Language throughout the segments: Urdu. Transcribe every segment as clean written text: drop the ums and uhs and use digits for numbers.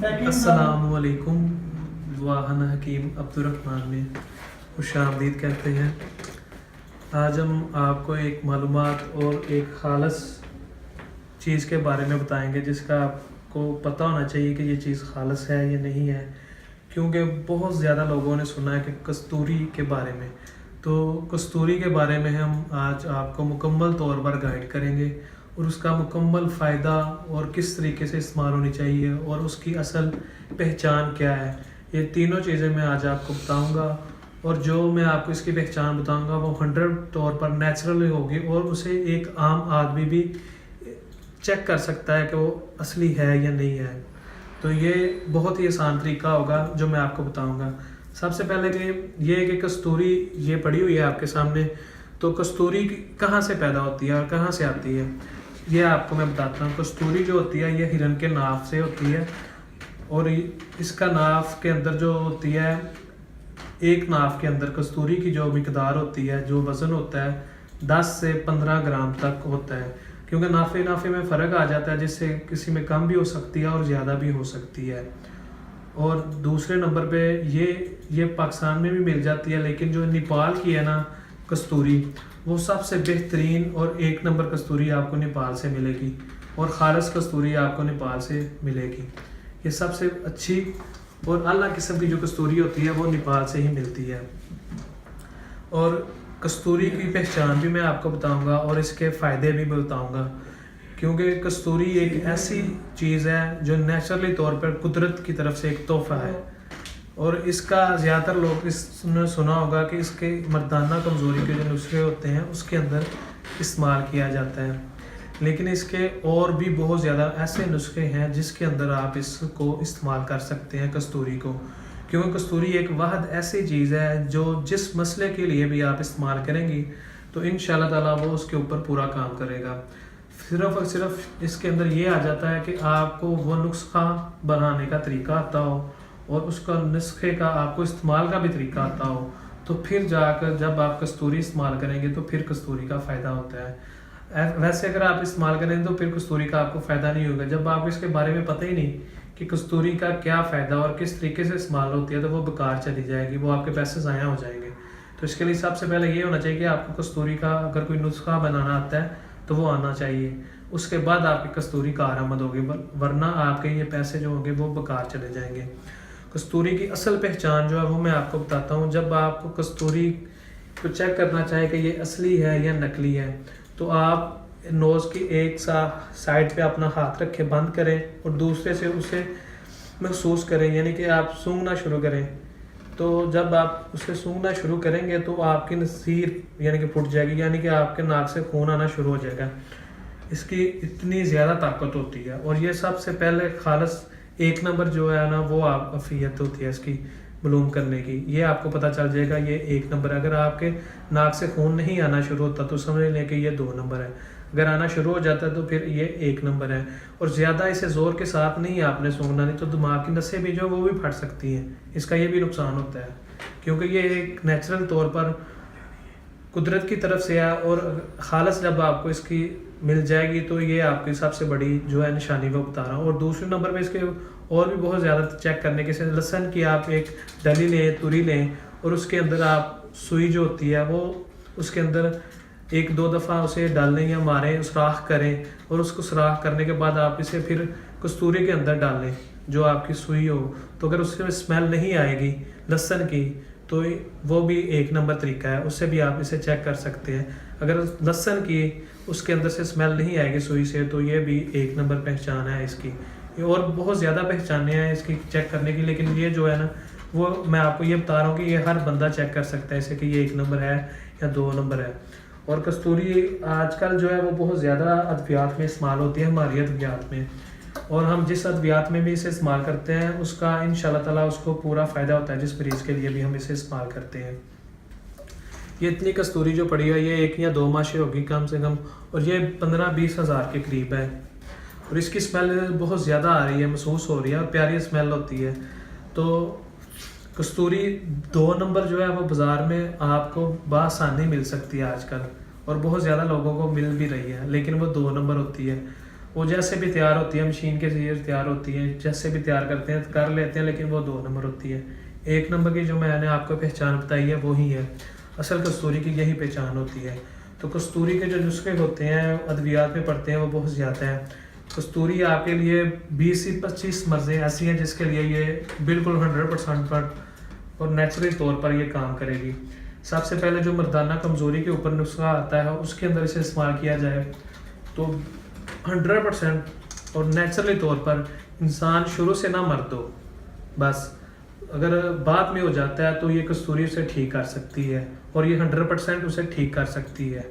السلام علیکم واہن حکیم عبدالرحمن میں خوش آمدید کہتے ہیں۔ آج ہم آپ کو ایک معلومات اور ایک خالص چیز کے بارے میں بتائیں گے جس کا آپ کو پتہ ہونا چاہیے کہ یہ چیز خالص ہے یا نہیں ہے، کیونکہ بہت زیادہ لوگوں نے سنا ہے کہ کستوری کے بارے میں۔ تو کستوری کے بارے میں ہم آج آپ کو مکمل طور پر گائیڈ کریں گے اور اس کا مکمل فائدہ اور کس طریقے سے استعمال ہونی چاہیے اور اس کی اصل پہچان کیا ہے، یہ تینوں چیزیں میں آج آپ کو بتاؤں گا۔ اور جو میں آپ کو اس کی پہچان بتاؤں گا وہ 100 طور پر نیچرل ہوگی اور اسے ایک عام آدمی بھی چیک کر سکتا ہے کہ وہ اصلی ہے یا نہیں ہے۔ تو یہ بہت ہی آسان طریقہ ہوگا جو میں آپ کو بتاؤں گا۔ سب سے پہلے کہ یہ کہ کستوری یہ پڑی ہوئی ہے آپ کے سامنے، تو کستوری کہاں سے پیدا ہوتی ہے اور کہاں سے آتی ہے یہ آپ کو میں بتاتا ہوں۔ کستوری جو ہوتی ہے یہ ہرن کے ناف سے ہوتی ہے، اور اس کا ناف کے اندر جو ہوتی ہے، ایک ناف کے اندر کستوری کی جو مقدار ہوتی ہے، جو وزن ہوتا ہے 10 سے 15 گرام تک ہوتا ہے، کیونکہ نافے میں فرق آ جاتا ہے جس سے کسی میں کم بھی ہو سکتی ہے اور زیادہ بھی ہو سکتی ہے۔ اور دوسرے نمبر پہ یہ پاکستان میں بھی مل جاتی ہے، لیکن جو نیپال کی ہے نا کستوری، وہ سب سے بہترین اور ایک نمبر کستوری آپ کو نیپال سے ملے گی، اور خالص کستوری آپ کو نیپال سے ملے گی۔ یہ سب سے اچھی اور اعلیٰ قسم کی جو کستوری ہوتی ہے وہ نیپال سے ہی ملتی ہے۔ اور کستوری کی پہچان بھی میں آپ کو بتاؤں گا اور اس کے فائدے بھی بتاؤں گا، کیونکہ کستوری ایک ایسی چیز ہے جو نیچرلی طور پر قدرت کی طرف سے ایک تحفہ ہے، اور اس کا زیادہ تر لوگ اس نے سنا ہوگا کہ اس کے مردانہ کمزوری کے جو نسخے ہوتے ہیں اس کے اندر استعمال کیا جاتا ہے، لیکن اس کے اور بھی بہت زیادہ ایسے نسخے ہیں جس کے اندر آپ اس کو استعمال کر سکتے ہیں کستوری کو، کیونکہ کستوری ایک واحد ایسی چیز ہے جو جس مسئلے کے لیے بھی آپ استعمال کریں گی تو انشاءاللہ تعالیٰ وہ اس کے اوپر پورا کام کرے گا۔ صرف اور صرف اس کے اندر یہ آ جاتا ہے کہ آپ کو وہ نسخہ بنانے کا طریقہ آتا ہو اور اس کا نسخے کا آپ کو استعمال کا بھی طریقہ آتا ہو، تو پھر جا کر جب آپ کستوری استعمال کریں گے تو پھر کستوری کا فائدہ ہوتا ہے۔ ویسے اگر آپ استعمال کریں تو پھر کستوری کا آپ کو فائدہ نہیں ہوگا۔ جب آپ اس کے بارے میں پتہ ہی نہیں کہ کستوری کا کیا فائدہ اور کس طریقے سے استعمال ہوتی ہے تو وہ بیکار چلی جائے گی، وہ آپ کے پیسے ضائع ہو جائیں گے۔ تو اس کے لیے سب سے پہلے یہ ہونا چاہیے کہ آپ کو کستوری کا اگر کوئی نسخہ بنانا آتا ہے تو وہ آنا چاہیے، اس کے بعد آپ کی کستوری کارآمد ہوگی، ورنہ آپ کے یہ پیسے جو ہوں گے وہ بیکار چلے جائیں گے۔ کستوری کی اصل پہچان جو ہے وہ میں آپ کو بتاتا ہوں۔ جب آپ کو کستوری کو چیک کرنا چاہے کہ یہ اصلی ہے یا نقلی ہے، تو آپ نوز کی ایک سائڈ پہ اپنا ہاتھ رکھے بند کریں اور دوسرے سے اسے محسوس کریں، یعنی کہ آپ سونگھنا شروع کریں۔ تو جب آپ اسے سونگھنا شروع کریں گے تو آپ کی نصیر یعنی کہ پھٹ جائے گی، یعنی کہ آپ کے ناک سے خون آنا شروع ہو جائے گا۔ اس کی اتنی زیادہ طاقت ہوتی ہے، اور یہ سب سے پہلے خالص ایک نمبر جو ہے نا وہ آپ افیت ہوتی ہے اس کی معلوم کرنے کی، یہ آپ کو پتہ چل جائے گا یہ ایک نمبر ہے۔ اگر آپ کے ناک سے خون نہیں آنا شروع ہوتا تو سمجھ لیں کہ یہ 2 نمبر ہے، اگر آنا شروع ہو جاتا ہے تو پھر یہ 1 نمبر ہے۔ اور زیادہ اسے زور کے ساتھ نہیں آپ نے سونگنا، نہیں تو دماغ کی نسیں بھی جو وہ بھی پھٹ سکتی ہیں، اس کا یہ بھی نقصان ہوتا ہے، کیونکہ یہ ایک نیچرل طور پر قدرت کی طرف سے ہے، اور خالص جب آپ کو اس کی مل جائے گی تو یہ آپ کی سب سے بڑی جو ہے نشانی وہ بتا رہا ہوں۔ اور دوسرے نمبر پہ اس کے اور بھی بہت زیادہ چیک کرنے کے سے لہسن کی آپ ایک ڈلی لیں، توری لیں، اور اس کے اندر آپ سوئی جو ہوتی ہے وہ اس کے اندر 1-2 دفعہ اسے ڈالیں یا ماریں، سوراخ کریں، اور اس کو سوراخ کرنے کے بعد آپ اسے پھر کستوری کے اندر ڈالیں جو آپ کی سوئی ہو، تو اگر اس سے اسمیل نہیں آئے گی لہسن کی تو وہ بھی 1 نمبر طریقہ ہے، اس سے بھی آپ اسے چیک کر سکتے ہیں۔ اگر لہسن کی اس کے اندر سے اسمیل نہیں آئے گی سوئی سے تو یہ بھی 1 نمبر پہچان ہے اس کی۔ اور بہت زیادہ پہچانیں ہیں اس کی چیک کرنے کی، لیکن یہ جو ہے نا وہ میں آپ کو یہ بتا رہا ہوں کہ یہ ہر بندہ چیک کر سکتا ہے اسے کہ یہ 1 نمبر ہے یا 2 نمبر ہے۔ اور کستوری آج کل جو ہے وہ بہت زیادہ ادویات میں استعمال ہوتی ہے، ہماری ادویات میں، اور ہم جس ادویات میں بھی اسے استعمال کرتے ہیں اس کا انشاءاللہ تعالیٰ اس کو پورا فائدہ ہوتا ہے، جس مریض کے لیے بھی ہم اسے استعمال کرتے ہیں۔ یہ اتنی کستوری جو پڑی ہے یہ 1 یا 2 ماشے ہوگی کم سے کم، اور یہ 15-20 ہزار کے قریب ہے، اور اس کی اسمیل بہت زیادہ آ رہی ہے، محسوس ہو رہی ہے، اور پیاری اسمیل ہوتی ہے۔ تو کستوری 2 نمبر جو ہے وہ بازار میں آپ کو بآسانی مل سکتی ہے آج کل، اور بہت زیادہ لوگوں کو مل بھی رہی ہے، لیکن وہ 2 نمبر ہوتی ہے۔ وہ جیسے بھی تیار ہوتی ہے مشین کے ذریعے تیار ہوتی ہے، جیسے بھی تیار کرتے ہیں کر لیتے ہیں، لیکن وہ 2 نمبر ہوتی ہے۔ 1 نمبر کی جو میں نے آپ کو پہچان بتائی ہے وہی ہے، اصل کستوری کی یہی پہچان ہوتی ہے۔ تو کستوری کے جو نسخے ہوتے ہیں ادویات میں پڑتے ہیں وہ بہت زیادہ ہیں۔ کستوری آپ کے لیے 20 سے 25 مرضیں ایسی ہیں جس کے لیے یہ بالکل 100% پر اور نیچرل طور پر یہ کام کرے گی۔ سب سے پہلے جو مردانہ کمزوری کے اوپر نسخہ آتا ہے اس کے اندر اسے استعمال کیا جائے تو 100% اور نیچرلی طور پر انسان شروع سے نہ مرد ہو، بس اگر بعد میں ہو جاتا ہے تو یہ کستوری اسے ٹھیک کر سکتی ہے اور یہ 100% اسے ٹھیک کر سکتی ہے۔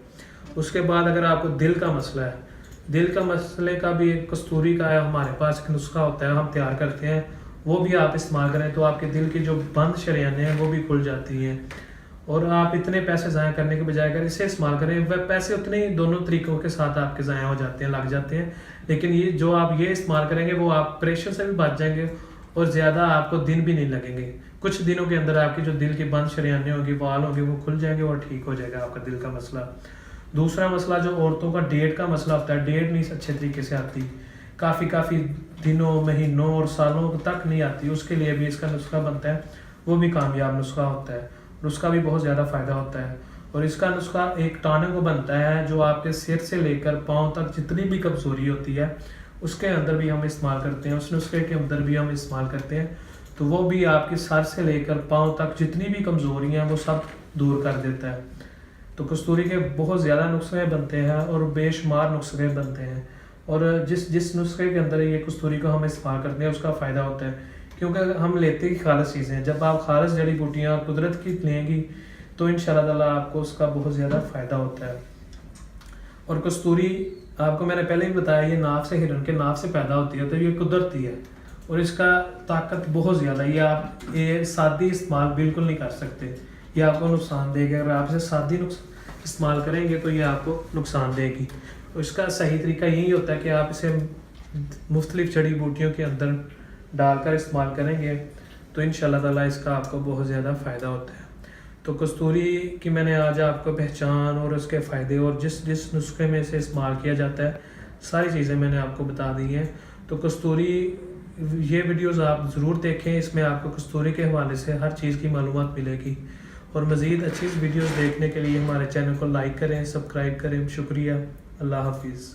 اس کے بعد اگر آپ کو دل کا مسئلہ ہے، دل کا مسئلے کا بھی ایک کستوری کا ہے، ہمارے پاس ایک نسخہ ہوتا ہے ہم تیار کرتے ہیں، وہ بھی آپ استعمال کریں تو آپ کے دل کی جو بند شریانیں ہیں وہ بھی کھل جاتی ہیں، اور آپ اتنے پیسے ضائع کرنے کے بجائے اگر اسے استعمال کریں، وہ پیسے اتنے ہی دونوں طریقوں کے ساتھ آپ کے ضائع ہو جاتے ہیں، لگ جاتے ہیں، لیکن یہ جو آپ یہ استعمال کریں گے وہ آپ پریشر سے بھی بچ جائیں گے اور زیادہ آپ کو دن بھی نہیں لگیں گے۔ کچھ دنوں کے اندر آپ کی جو دل کی بند شریانیں ہوگی، وال ہوں گے، وہ کھل جائیں گے اور ٹھیک ہو جائے گا آپ کا دل کا مسئلہ۔ دوسرا مسئلہ جو عورتوں کا ڈیٹ کا مسئلہ ہوتا ہے، ڈیٹ نہیں اچھے طریقے سے آتی، کافی دنوں، مہینوں اور سالوں تک نہیں آتی، اس کے لیے بھی اس کا نسخہ بنتا ہے، وہ بھی کامیاب نسخہ ہوتا ہے اور اس کا بھی بہت زیادہ فائدہ ہوتا ہے۔ اور اس کا نسخہ ایک ٹانک بنتا ہے جو آپ کے سر سے لے کر پاؤں تک جتنی بھی کمزوری ہوتی ہے اس کے اندر بھی ہم استعمال کرتے ہیں، اس نسخے کے اندر بھی ہم استعمال کرتے ہیں، تو وہ بھی آپ کی سر سے لے کر پاؤں تک جتنی بھی کمزوری ہیں وہ سب دور کر دیتا ہے۔ تو کستوری کے بہت زیادہ نسخے بنتے ہیں اور بے شمار نسخے بنتے ہیں، اور جس نسخے کے اندر یہ کستوری کو ہم استعمال کرتے ہیں اس کا فائدہ ہوتا ہے، کیونکہ ہم لیتے ہی خالص چیزیں ہیں۔ جب آپ خالص جڑی بوٹیاں قدرت کی لیں گی تو انشاءاللہ تعالیٰ آپ کو اس کا بہت زیادہ فائدہ ہوتا ہے۔ اور کستوری آپ کو میں نے پہلے ہی بتایا یہ ناف سے، ہرن کے ناف سے پیدا ہوتی ہے، تو یہ قدرتی ہے اور اس کا طاقت بہت زیادہ ہے، یہ آپ یہ سادی استعمال بالکل نہیں کر سکتے، یہ آپ کو نقصان دے گا۔ اگر آپ اسے سادی استعمال کریں گے تو یہ آپ کو نقصان دے گی۔ اس کا صحیح طریقہ یہی ہوتا ہے کہ آپ اسے مختلف جڑی بوٹیوں کے اندر ڈال کر استعمال کریں گے تو انشاءاللہ تعالیٰ اس کا آپ کو بہت زیادہ فائدہ ہوتا ہے۔ تو کستوری کی میں نے آج آپ کو پہچان اور اس کے فائدے اور جس نسخے میں اسے استعمال کیا جاتا ہے ساری چیزیں میں نے آپ کو بتا دی ہیں۔ تو کستوری یہ ویڈیوز آپ ضرور دیکھیں، اس میں آپ کو کستوری کے حوالے سے ہر چیز کی معلومات ملے گی، اور مزید اچھی ویڈیوز دیکھنے کے لیے ہمارے چینل کو لائک کریں، سبسکرائب کریں۔ شکریہ، اللہ حافظ۔